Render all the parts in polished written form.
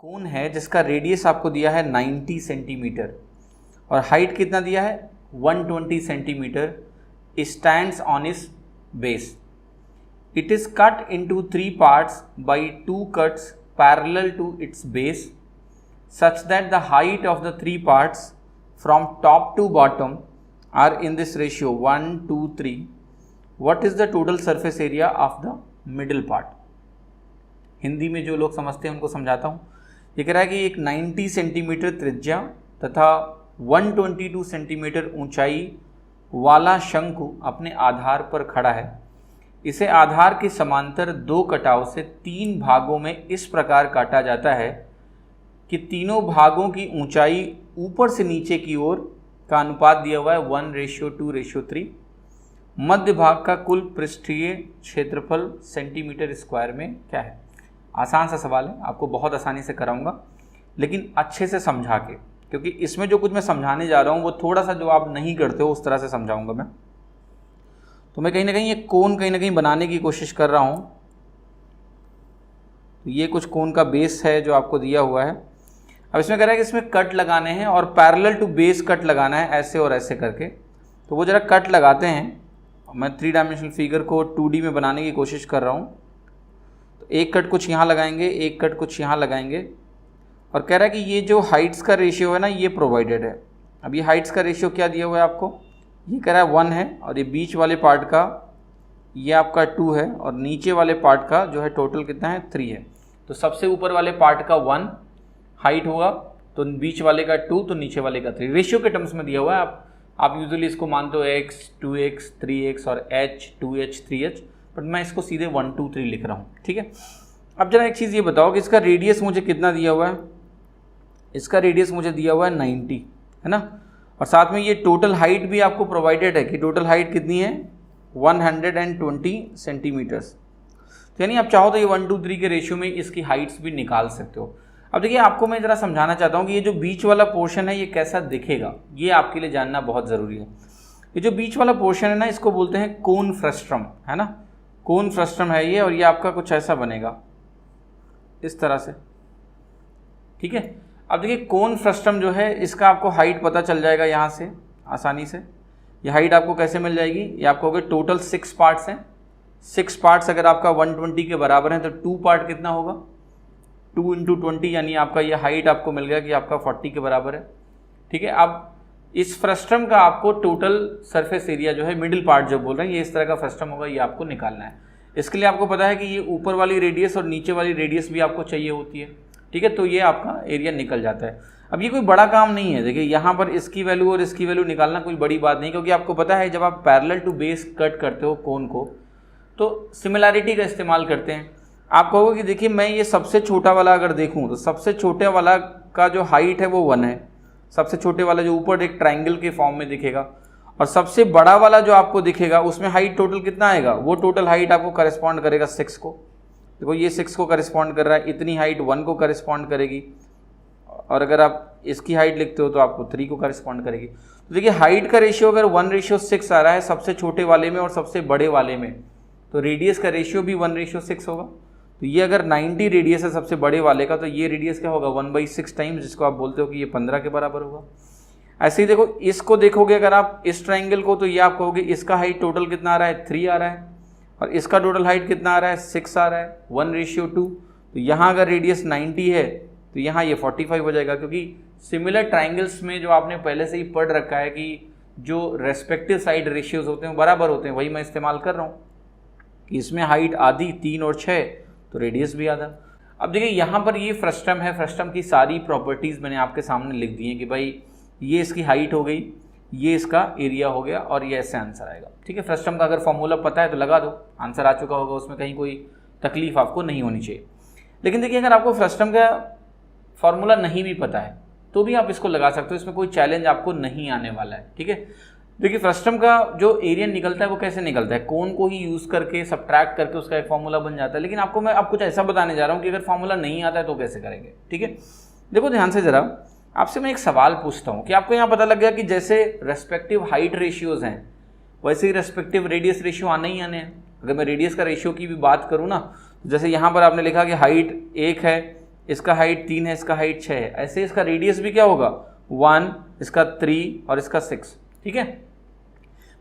कोन है जिसका रेडियस आपको दिया है 90 सेंटीमीटर और हाइट कितना दिया है 120 सेंटीमीटर, स्टैंड्स ऑन इस base. It is cut into 3 parts by 2 cuts parallel to its base such that the height of the 3 parts from top to bottom are in this ratio 1 2 3. What is the total surface area of the middle part? Hindi में जो लोग समझते हैं उनको समझाता हूँ. ये कह रहा है कि एक 90 सेंटीमीटर त्रिज्या तथा 122 सेंटीमीटर ऊंचाई वाला शंकु अपने आधार पर खड़ा है. इसे आधार के समांतर 2 कटाव से 3 भागों में इस प्रकार काटा जाता है कि तीनों भागों की ऊंचाई ऊपर से नीचे की ओर का अनुपात दिया हुआ है 1:2:3. मध्य भाग का कुल पृष्ठीय क्षेत्रफल सेंटीमीटर स्क्वायर में क्या है. आसान सा सवाल है, आपको बहुत आसानी से कराऊंगा लेकिन अच्छे से समझा के, क्योंकि इसमें जो कुछ मैं समझाने जा रहा हूँ वो थोड़ा सा जो आप नहीं करते हो उस तरह से समझाऊंगा मैं. तो मैं कहीं ना कहीं ये कोन कहीं ना कहीं बनाने की कोशिश कर रहा हूँ. तो ये कुछ कोन का बेस है जो आपको दिया हुआ है. अब इसमें कह रहा है कि इसमें कट लगाने हैं और पैरेलल टू बेस कट लगाना है ऐसे और ऐसे करके. तो वो ज़रा कट लगाते हैं. मैं 3 डायमेंशनल फिगर को 2D में बनाने की कोशिश कर रहा हूँ. तो एक कट कुछ यहाँ लगाएंगे, एक कट कुछ यहाँ लगाएंगे और कह रहा है कि ये जो हाइट्स का रेशियो है ना ये प्रोवाइडेड है. अब ये हाइट्स का रेशियो क्या दिया हुआ है आपको, ये कह रहा है 1 है और ये बीच वाले पार्ट का ये आपका 2 है और नीचे वाले पार्ट का जो है टोटल कितना है 3 है. तो सबसे ऊपर वाले पार्ट का 1 हाइट होगा, तो बीच वाले का 2, तो नीचे वाले का 3. रेशियो के टर्म्स में दिया हुआ है. आप यूजुअली इसको मानते हो x 2x 3x और h 2h 3h, बट मैं इसको सीधे 1 2 3 लिख रहा हूँ. ठीक है. अब जरा एक चीज़ ये बताओ कि इसका रेडियस मुझे कितना दिया हुआ है. इसका रेडियस मुझे दिया हुआ है 90 है ना, और साथ में ये टोटल हाइट भी आपको प्रोवाइडेड है कि टोटल हाइट कितनी है 120 सेंटीमीटर्स. तो यानी आप चाहो तो ये 1 2 3 के रेशियो में इसकी हाइट्स भी निकाल सकते हो. अब देखिए आपको मैं ज़रा समझाना चाहता हूँ कि ये जो बीच वाला पोर्शन है ये कैसा दिखेगा, ये आपके लिए जानना बहुत ज़रूरी है. ये जो बीच वाला पोर्शन है ना इसको बोलते हैं कोन फ्रस्ट्रम है ना. कोन फ्रस्ट्रम है ये और ये आपका कुछ ऐसा बनेगा इस तरह से. ठीक है. अब देखिए कोन फ्रस्ट्रम जो है इसका आपको हाइट पता चल जाएगा यहाँ से आसानी से. ये हाइट आपको कैसे मिल जाएगी, ये आपको हो गए टोटल 6 पार्ट्स हैं. 6 पार्ट्स अगर आपका 120 के बराबर है तो 2 पार्ट कितना होगा 2 × 20, यानी आपका ये हाइट आपको मिल गया कि आपका 40 के बराबर है. ठीक है. अब इस फ्रस्ट्रम का आपको टोटल सरफेस एरिया जो है मिडिल पार्ट जो बोल रहे हैं ये इस तरह का फ्रस्ट्रम होगा, ये आपको निकालना है. इसके लिए आपको पता है कि ये ऊपर वाली रेडियस और नीचे वाली रेडियस भी आपको चाहिए होती है. ठीक है. तो ये आपका एरिया निकल जाता है. अब ये कोई बड़ा काम नहीं है. देखिए यहाँ पर इसकी वैल्यू और इसकी वैल्यू निकालना कोई बड़ी बात नहीं, क्योंकि आपको पता है जब आप पैरेलल टू बेस कट करते हो कोन को तो सिमिलैरिटी का इस्तेमाल करते हैं. आप कहोगे कि देखिए मैं ये सबसे छोटा वाला अगर देखूं तो सबसे छोटे वाला का जो हाइट है वो 1 है. सबसे छोटे वाला जो ऊपर एक ट्रायंगल के फॉर्म में दिखेगा, और सबसे बड़ा वाला जो आपको दिखेगा उसमें हाइट टोटल कितना आएगा, वो टोटल हाइट आपको करस्पॉन्ड करेगा 6 को. देखो ये 6 को करस्पॉन्ड कर रहा है, इतनी हाइट 1 को करस्पॉन्ड करेगी, और अगर आप इसकी हाइट लिखते हो तो आपको 3 को करस्पॉन्ड करेगी. तो देखिए हाइट का रेशियो अगर 1:6 आ रहा है सबसे छोटे वाले में और सबसे बड़े वाले में, तो रेडियस का रेशियो भी 1:6 होगा. तो ये अगर 90 रेडियस है सबसे बड़े वाले का, तो ये रेडियस क्या होगा 1/6 टाइम्स, जिसको आप बोलते हो कि ये 15 के बराबर होगा. ऐसे ही देखो इसको देखोगे अगर आप इस ट्रायंगल को, तो ये आप कहोगे इसका हाइट टोटल कितना आ रहा है 3 आ रहा है, और इसका टोटल हाइट कितना आ रहा है 6 आ रहा है 1:2. तो यहाँ अगर रेडियस 90 है तो यहाँ ये 45 हो जाएगा, क्योंकि सिमिलर ट्रायंगल्स में जो आपने पहले से ही पढ़ रखा है कि जो रेस्पेक्टिव साइड रेशियोज होते हैं बराबर होते हैं, वही मैं इस्तेमाल कर रहा हूँ कि इसमें हाइट आधी 3 और 6 तो रेडियस भी आधा. अब देखिए यहाँ पर ये फ्रस्ट्रम है. फ्रस्ट्रम की सारी प्रॉपर्टीज़ मैंने आपके सामने लिख दी हैं कि भाई ये इसकी हाइट हो गई, ये इसका एरिया हो गया, और ये ऐसे आंसर आएगा. ठीक है. फ्रस्ट्रम का अगर फॉर्मूला पता है तो लगा दो, आंसर आ चुका होगा, उसमें कहीं कोई तकलीफ आपको नहीं होनी चाहिए. लेकिन देखिए अगर आपको फ्रस्ट्रम का फॉर्मूला नहीं भी पता है तो भी आप इसको लगा सकते हो, इसमें कोई चैलेंज आपको नहीं आने वाला है. ठीक है. देखिए फ्रस्ट्रम का जो एरिया निकलता है वो कैसे निकलता है, कोन को ही यूज़ करके सब्ट्रैक्ट करके उसका एक फॉर्मूला बन जाता है. लेकिन आपको मैं अब कुछ ऐसा बताने जा रहा हूँ कि अगर फॉर्मूला नहीं आता है तो कैसे करेंगे. ठीक है. देखो ध्यान से ज़रा, आपसे मैं एक सवाल पूछता हूँ कि आपको यहाँ पता लग गया कि जैसे रेस्पेक्टिव हाइट रेशियोज़ हैं वैसे ही रेस्पेक्टिव रेडियस रेशियो आने ही आने हैं. अगर मैं रेडियस का रेशियो की भी बात करूँ ना, जैसे यहाँ पर आपने लिखा कि हाइट 1 है इसका हाइट 3 है, इसका हाइट 6 है, ऐसे इसका रेडियस भी क्या होगा 1, इसका 3 और इसका 6। ठीक है,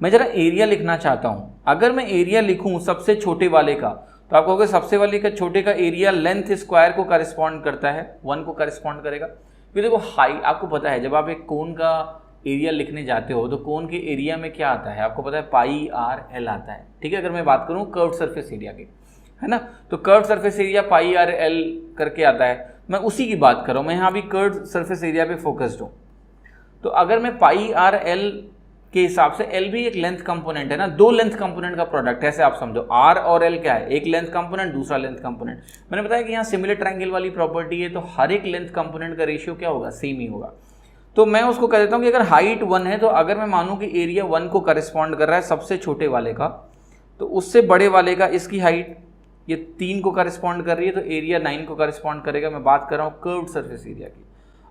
मैं जरा एरिया लिखना चाहता हूं। अगर मैं एरिया लिखूं सबसे छोटे वाले का, तो आप कहोगे सबसे वाले का छोटे का एरिया लेंथ स्क्वायर को करस्पॉन्ड करता है, 1 को करस्पॉन्ड करेगा। फिर देखो हाइट, आपको पता है जब आप एक कोन का एरिया लिखने जाते हो तो कोन के एरिया में क्या आता है, आपको पता है पाई आर एल आता है। ठीक है, अगर मैं बात करूं कर्व्ड सरफेस एरिया की, है ना, तो curved surface area pi R L करके आता है। मैं उसी की बात कर रहा हूं, मैं यहाँ भी कर्व्ड सरफेस एरिया पे फोकस्ड हूँ। तो अगर मैं पाई आर एल के हिसाब से, एल भी एक लेंथ कंपोनेंट है ना, 2 लेंथ कंपोनेंट का प्रोडक्ट है, ऐसे आप समझो। आर और एल क्या है, एक लेंथ कंपोनेंट, दूसरा लेंथ कंपोनेंट। मैंने बताया कि यहाँ सिमिलर ट्रायंगल वाली प्रॉपर्टी है, तो हर एक लेंथ कंपोनेंट का रेशियो क्या होगा, सेम ही होगा। तो मैं उसको कह देता हूँ कि अगर हाइट 1 है, तो अगर मैं मानूँ कि एरिया 1 को करस्पॉन्ड कर रहा है सबसे छोटे वाले का, तो उससे बड़े वाले का इसकी हाइट ये 3 को करस्पॉन्ड कर रही है, तो एरिया 9 को करस्पॉन्ड करेगा। मैं बात कर रहा हूँ कर्व्ड सरफेस एरिया की।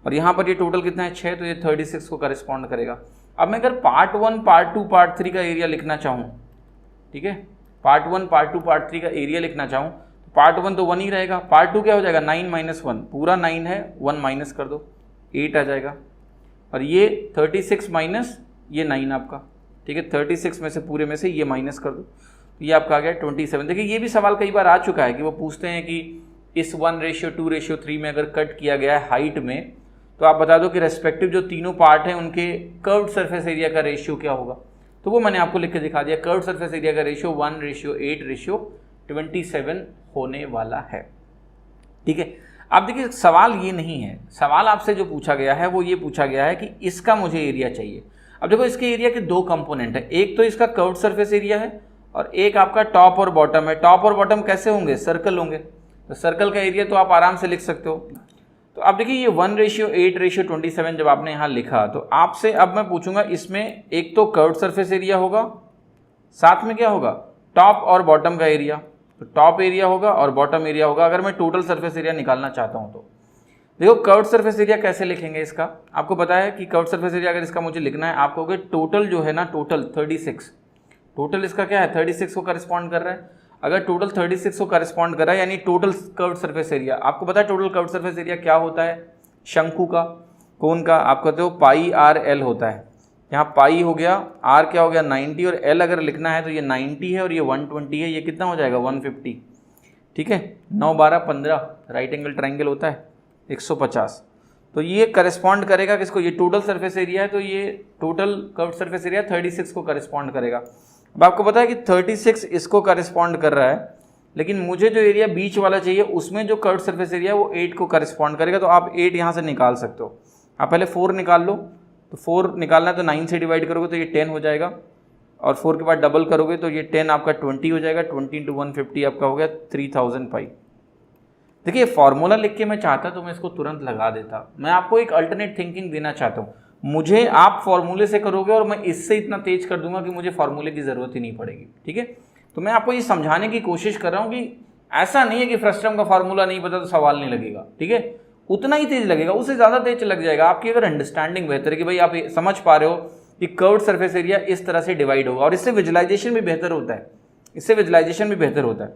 और यहाँ पर ये टोटल कितना है 6, तो ये 36 को करस्पॉन्ड करेगा। अब मैं अगर पार्ट 1, पार्ट 2, पार्ट 3 का एरिया लिखना चाहूँ, ठीक है, पार्ट 1, पार्ट 2, पार्ट 3 का एरिया लिखना चाहूँ, तो पार्ट 1 तो 1 ही रहेगा, पार्ट 2 क्या हो जाएगा 9 - 1, पूरा 9 है, 1 माइनस कर दो 8 आ जाएगा। और ये 36 माइनस ये 9 आपका, ठीक है, 36 में से पूरे में से ये माइनस कर दो, ये आपका आ गया 27। देखिए ये भी सवाल कई बार आ चुका है कि वो पूछते हैं कि इस 1:2:3 में अगर कट किया गया है हाइट में, तो आप बता दो कि रेस्पेक्टिव जो तीनों पार्ट हैं उनके कर्व्ड सरफेस एरिया का रेशियो क्या होगा। तो वो मैंने आपको लिख के दिखा दिया, कर्व्ड सरफेस एरिया का रेशियो 1:8:27 होने वाला है। ठीक है, अब देखिए सवाल ये नहीं है, सवाल आपसे जो पूछा गया है वो ये पूछा गया है कि इसका मुझे एरिया चाहिए। अब देखो इसके एरिया के 2 कंपोनेंट है, एक तो इसका कर्व्ड सरफेस एरिया है और एक आपका टॉप और बॉटम है। टॉप और बॉटम कैसे होंगे, सर्कल होंगे, तो सर्कल का एरिया तो आप आराम से लिख सकते हो। तो अब देखिए ये 1:8:27 जब आपने यहाँ लिखा, तो आपसे अब मैं पूछूंगा इसमें एक तो कर्व्ड सरफेस एरिया होगा, साथ में क्या होगा टॉप और बॉटम का एरिया, तो टॉप एरिया होगा और बॉटम एरिया होगा। अगर मैं टोटल सरफेस एरिया निकालना चाहता हूँ तो देखो कर्व्ड सरफेस एरिया कैसे लिखेंगे इसका, आपको पता है कि कर्व्ड सरफेस एरिया अगर इसका मुझे लिखना है, आप कहोगे टोटल जो है ना, टोटल 36, टोटल इसका क्या है 36 को करस्पॉन्ड कर रहा है। अगर टोटल 36 को करस्पॉन्ड कर रहा है यानी टोटल कर्व्ड सरफेस एरिया, आपको पता है टोटल कर्व्ड सरफेस एरिया क्या होता है, शंकु का, कोन का, आप कहते हो पाई आर एल होता है। यहाँ पाई हो गया, आर क्या हो गया 90, और एल अगर लिखना है तो ये 90 है और ये 120 है, ये कितना हो जाएगा 150। ठीक है, 9, 12, 15 राइट एंगल ट्राइंगल होता है 150। तो ये करस्पॉन्ड करेगा किसको, ये टोटल सरफेस एरिया है, तो ये टोटल कर्व्ड सरफेस एरिया 36 को करस्पॉन्ड करेगा। अब आपको पता है कि 36 इसको करस्पॉन्ड कर रहा है, लेकिन मुझे जो एरिया बीच वाला चाहिए उसमें जो कर्व्ड सरफेस एरिया है वो 8 को करस्पॉन्ड करेगा। तो आप 8 यहाँ से निकाल सकते हो। आप पहले 4 निकाल लो, तो 4 निकालना है तो 9 से डिवाइड करोगे तो ये 10 हो जाएगा, और 4 के बाद डबल करोगे तो ये 10 आपका 20 हो जाएगा। 20 × 150 आपका हो गया 3000 पाई। देखिए फॉर्मूला लिख के मैं चाहता तो मैं इसको तुरंत लगा देता, मैं आपको एक अल्टरनेट थिंकिंग देना चाहता हूँ। मुझे आप फॉर्मूले से करोगे और मैं इससे इतना तेज कर दूंगा कि मुझे फॉर्मूले की ज़रूरत ही नहीं पड़ेगी। ठीक है, तो मैं आपको ये समझाने की कोशिश कर रहा हूँ कि ऐसा नहीं है कि फ्रस्टम का फार्मूला नहीं पता तो सवाल नहीं लगेगा। ठीक है, उतना ही तेज लगेगा, उससे ज़्यादा तेज लग जाएगा। आपकी अगर अंडरस्टैंडिंग बेहतर है कि भाई आप समझ पा रहे हो कि कर्व्ड सरफेस एरिया इस तरह से डिवाइड होगा, और इससे विजुलाइजेशन भी बेहतर होता है, इससे विजुलाइजेशन भी बेहतर होता है।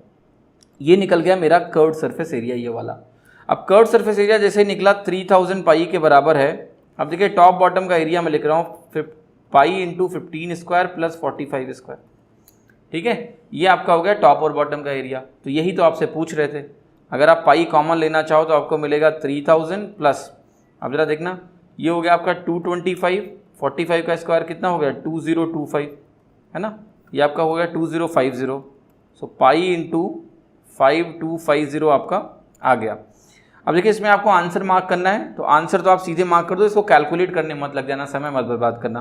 ये निकल गया मेरा कर्व्ड सरफेस एरिया, ये वाला। अब कर्व्ड सरफेस एरिया जैसे निकला 3000 पाई के बराबर है। अब देखिए टॉप बॉटम का एरिया मैं लिख रहा हूँ पाई × 15 स्क्वायर प्लस 45 स्क्वायर। ठीक है, ये आपका हो गया टॉप और बॉटम का एरिया। तो यही तो आपसे पूछ रहे थे, अगर आप पाई कॉमन लेना चाहो तो आपको मिलेगा 3000 प्लस, अब जरा देखना ये हो गया आपका 225, 45 का स्क्वायर कितना हो गया 2025, है ना, ये आपका हो गया 2050। सो पाई × 5250 आपका आ गया। अब देखिए इसमें आपको आंसर मार्क करना है, तो आंसर तो आप सीधे मार्क कर दो, इसको कैलकुलेट करने मत लग जाना, समय मत बर्बाद करना।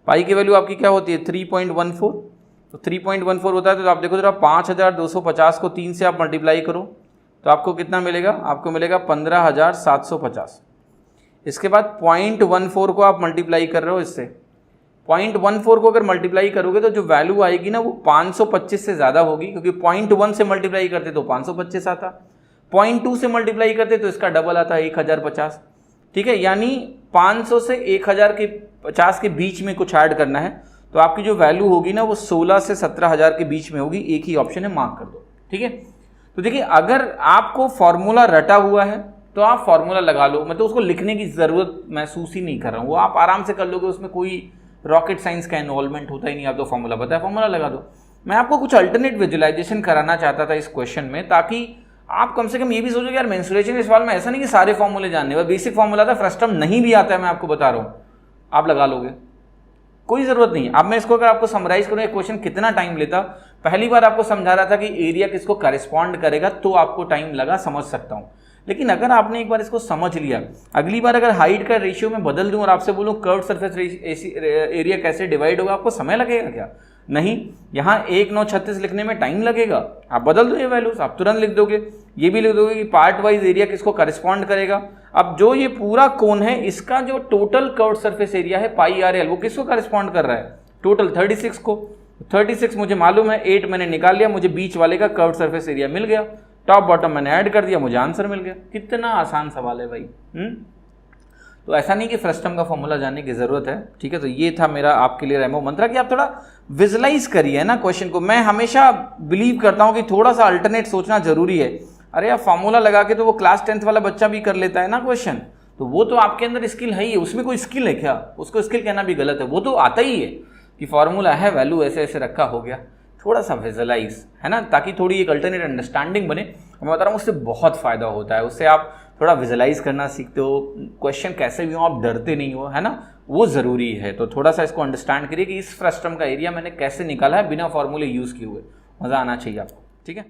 पाई की वैल्यू आपकी क्या होती है 3.14, तो 3.14 होता है। तो आप देखो जरा 5250 को 3 से आप मल्टीप्लाई करो तो आपको कितना मिलेगा, आपको मिलेगा 15750। इसके बाद 0.14 को आप मल्टीप्लाई कर रहे हो इससे, 0.14 को अगर मल्टीप्लाई करोगे तो जो वैल्यू आएगी ना वो 525 से ज़्यादा होगी, क्योंकि 0.1 से मल्टीप्लाई करते तो 525 आता, 0.2 से मल्टीप्लाई करते तो इसका डबल आता 1050। ठीक है, यानी 500 से 1050 के बीच में कुछ ऐड करना है, तो आपकी जो वैल्यू होगी ना वो 16 से 17000 के बीच में होगी। एक ही ऑप्शन है, मार्क कर दो। ठीक है, तो देखिए अगर आपको फॉर्मूला रटा हुआ है तो आप फॉर्मूला लगा लो, मतलब उसको लिखने की ज़रूरत महसूस ही नहीं कर रहा हूँ, वो आप आराम से कर लोगे, उसमें कोई रॉकेट साइंस का इन्वॉल्वमेंट होता ही नहीं, आप तो फॉर्मूला पता है फॉर्मूला लगा दो। मैं आपको कुछ अल्टरनेट विजुअलाइजेशन कराना चाहता था इस क्वेश्चन में, ताकि आप कम से कम ये भी सोचो कि यार मेंस्ट्रुएशन के सवाल में ऐसा नहीं कि सारे फॉर्मूले जानने हैं, बेसिक फॉर्मूला था, फ्रस्टम नहीं भी आता है, मैं आपको बता रहा हूँ, आप लगा लोगे, कोई ज़रूरत नहीं है। अब मैं इसको अगर आपको समराइज करूँ, एक क्वेश्चन कितना टाइम लेता, पहली बार आपको समझा रहा था कि एरिया किसको करेस्पॉन्ड करेगा, तो आपको टाइम लगा, समझ सकता हूँ। लेकिन अगर आपने एक बार इसको समझ लिया, अगली बार अगर हाइट का रेशियो में बदल दूं और आपसे बोलूं कर्व सरफेस एरिया कैसे डिवाइड होगा, आपको समय लगेगा क्या? नहीं, यहाँ 1,936 लिखने में टाइम लगेगा, आप बदल दो ये वैल्यूज, आप तुरंत लिख दोगे, ये भी लिख दोगे कि पार्ट वाइज एरिया किसको करेस्पॉन्ड करेगा। अब जो ये पूरा कोन है, इसका जो टोटल कर्व सरफेस एरिया है पाई आर एल, वो किसको करेस्पॉन्ड कर रहा है? टोटल 36 को। 36 मुझे मालूम है, 8 मैंने निकाल लिया, मुझे बीच वाले का कर्व सरफेस एरिया मिल गया, टॉप बॉटम मैंने ऐड कर दिया, मुझे आंसर मिल गया। कितना आसान सवाल है भाई। तो ऐसा नहीं कि फ्रस्टम का फॉर्मूला जानने की जरूरत है, ठीक है। तो ये था मेरा आपके लिए रेमो मंत्रा कि आप थोड़ा विजुलाइज करिए ना क्वेश्चन को। मैं हमेशा बिलीव करता हूँ कि थोड़ा सा अल्टरनेट सोचना जरूरी है। अरे यार फॉर्मूला लगा के तो वो क्लास 10th वाला बच्चा भी कर लेता है ना क्वेश्चन, तो वो तो आपके अंदर स्किल है ही है, उसमें कोई स्किल है क्या? उसको स्किल कहना भी गलत है, वो तो आता ही है कि फॉर्मूला है, वैल्यू ऐसे ऐसे रखा हो गया। थोड़ा सा विजुलाइज है ना, ताकि थोड़ी एक अल्टरनेट अंडरस्टैंडिंग बने। मैं बता रहा हूँ उससे बहुत फायदा होता है, उससे आप थोड़ा विजुलाइज करना सीखते हो, क्वेश्चन कैसे भी हो आप डरते नहीं हो, है ना, वो ज़रूरी है। तो थोड़ा सा इसको अंडरस्टैंड करिए कि इस फ्रस्टम का एरिया मैंने कैसे निकाला है बिना फॉर्मूले यूज़ किए हुए, मज़ा आना चाहिए आपको, ठीक है।